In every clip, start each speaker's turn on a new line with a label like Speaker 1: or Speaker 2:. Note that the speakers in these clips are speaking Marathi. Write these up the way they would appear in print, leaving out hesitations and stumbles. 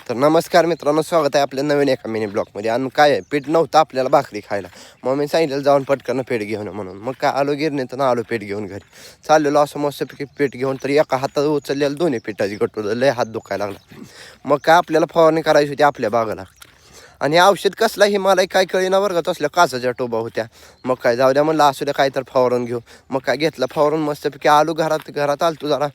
Speaker 1: तर नमस्कार मित्रांनो, स्वागत आहे आपल्या नवीन एका मिनी ब्लॉगमध्ये. आणि काय आहे, पीठ नव्हतं आपल्याला भाकरी खायला. मग मी सांगितलं जाऊन पटकन पीठ घेऊन म्हणून. मग काय आलो गिरणीतून आलो पीठ घेऊन घरी. चाललेलो असं मस्तपैकी पीठ घेऊन, तर एका हातात उचललेलं दोन्ही पिठाची गटू लय हात दुखायला लागला. मग काय आपल्याला फवारणी करायची होती आपल्या बागाला. आणि औषध कसला हिमालय काय कळीना वर्गात असल्या काचाच्या टोबा होत्या. मग काय जाऊ द्या म्हणलं, असू द्या काय तर फवारून घेऊ. मग काय घेतलं फवारून मस्तपैकी आलो घरात आलतो जरा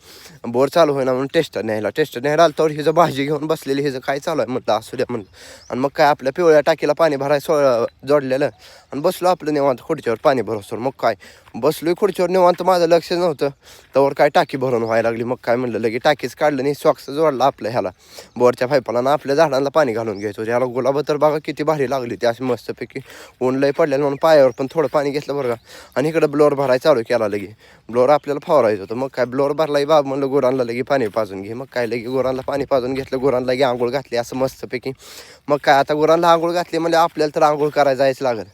Speaker 1: बोर चालू होईना म्हणून टेस्टर न्यायला आलं. तर हिचं भाजी घेऊन बसलेली, हिचं काय चालू आहे म्हटलं, असू द्या म्हणलं. आणि मग काय आपल्या पिवळ्या टाकीला पाणी भरायला जोडलेलं आणि बसलो आपलं निवांत खुर्चीवर पाणी भरवसर. मग काय बसलोय खुर्चीवर निवांत, माझं लक्ष नव्हतं तर काय टाकी भरून व्हायला लागली. मग काय म्हणलं, लगे टाकीच काढलं नाही, सॉक्स जोडला आपल्या ह्याला बोरच्या पाईपाला ना आपल्या झाडांना पाणी घालून घ्यायचं. ह्याला गुलाब तर बघा किती भारी लागली ती, अशी मस्तपैकी ऊन लय पडलेलं म्हणून पायावर पण थोडं पाणी घेतलं बरं का. आणि इकडं ब्लोअर भरायला चालू केला लगे. ब्लोअर आपल्याला फवारायचं होतं. मग काय ब्लोअर भरला बाब म्हणलं गुरांना लगे पाणी पाजून घे. मग काय लगे गुरांना पाणी पाजून घेतलं, गुरांना लगे आंघोळ घातली असं मस्तपैकी. मग काय आता गुरांना आंघोळ घातली म्हणजे आपल्याला तर आंघोळ करायला जायचं लागेल.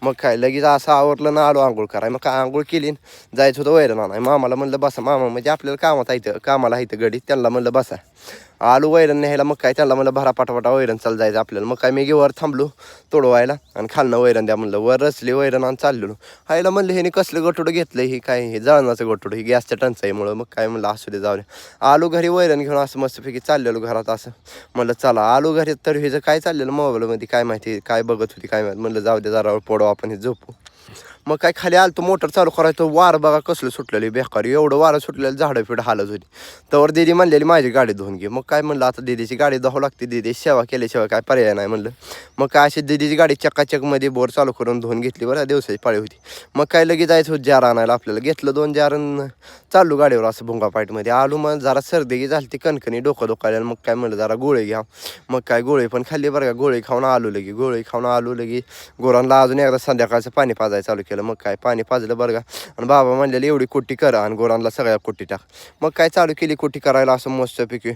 Speaker 1: मग काय लगेच असं आवरलं ना, आलो आंघोळ कराय. मग काय आंघोळ केली, जायचं होतं वैरण आणाय. मामाला म्हणलं बसा, मामा म्हणजे आपल्याला कामाला आहे गडी, त्यांना म्हणलं बसा. आलू वैरण न्यायला. मग काय त्याला म्हणलं भरा पाटापाटा वैरण चाल जायचं आपल्याला. मग काय मी वर थांबलो तोडवायला आणि खालनं वैरण द्या म्हणलं. वर रचली वैरण आणि चाललेलो. हायला म्हणलं ह्याने कसलं गटोडं घेतलं, ही काय हे जळणाचं गटोडं, ही गॅसच्या टंचाईमुळं. मग काय म्हणलं असू दे, जाऊ दे. आलू घरी वैरण घेऊन असं मस्तपैकी चाललेलो घरात असं. म्हणलं चला आलू घरी, तर हिचं काय चाललेलं मोबाईलमध्ये काय माहिती काय बघत होती काय माहिती. म्हणलं जाऊ दे, जरा पोडू आपण हे झोपू. मग काय खाली आलं मोटर चालू करायचं, वारं बघा कसलं सुटलेलं बेकार, एवढं वारं सुटलेलं झाडं फिड हालत होती. तर दीदी म्हणलेली माझी गाडी धुवून घे. मग काय म्हणलं आता दीदीची गाडी धुवावं लागते, दीदी सेवा केल्याशिवाय काय पर्याय नाही म्हणलं. मग काय अशी दीदीची गाडी चक्काचकमध्ये बोर चालू करून धुवून घेतली. बरं दिवसाची पाळी होती. मग काय लगेच जायचं होतं जार आणायला आपल्याला. घेतलं 2 जार चाललो गाडीवर असं भुंगापाईटमध्ये आलो. मग जरा सर्दी झाली ती, कणकणी डोकं दुखायला. मग काय म्हणलं जरा गोळी घ्या. मग काय गोळी पण खाल्ली बरं का. गोळी खाऊन आलो लगे गुरांना अजून एकदा संध्याकाळचं पाणी पाजायला चालू केलं. मग काय पाणी पाजलं बरं का. आणि बाबा म्हणलेलं एवढी कुट्टी कर आणि गुरांना सगळ्या कुट्टी टाक. मग काय चालू केली कुट्टी करायला असं मस्तपैकी.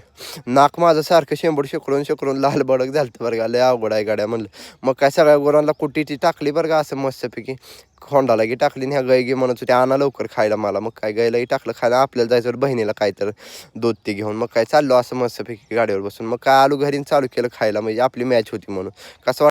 Speaker 1: नाक माझं सारखं शेंबूड शेकरून लाल बडक झालं बरं का. लय अवघड आहे गाड्या म्हणलं. मग काय सगळ्या गुरांना कुट्टी ती टाकली बरं का असं मस्तपैकी. खोंडालाही टाकली आणि ह्या गाई म्हणत होते आणा लवकर खायला मला. मग काय गाईलाही टाकलं खायला. आपल्याला जायचं बहिणीला काय तर दूध ते घेऊन. मग काय चाललो असं मस्तपैकी गाडीवर बसून. मग काय आलू घरी चालू केलं खायला, म्हणजे आपली मॅच होती म्हणून. कसं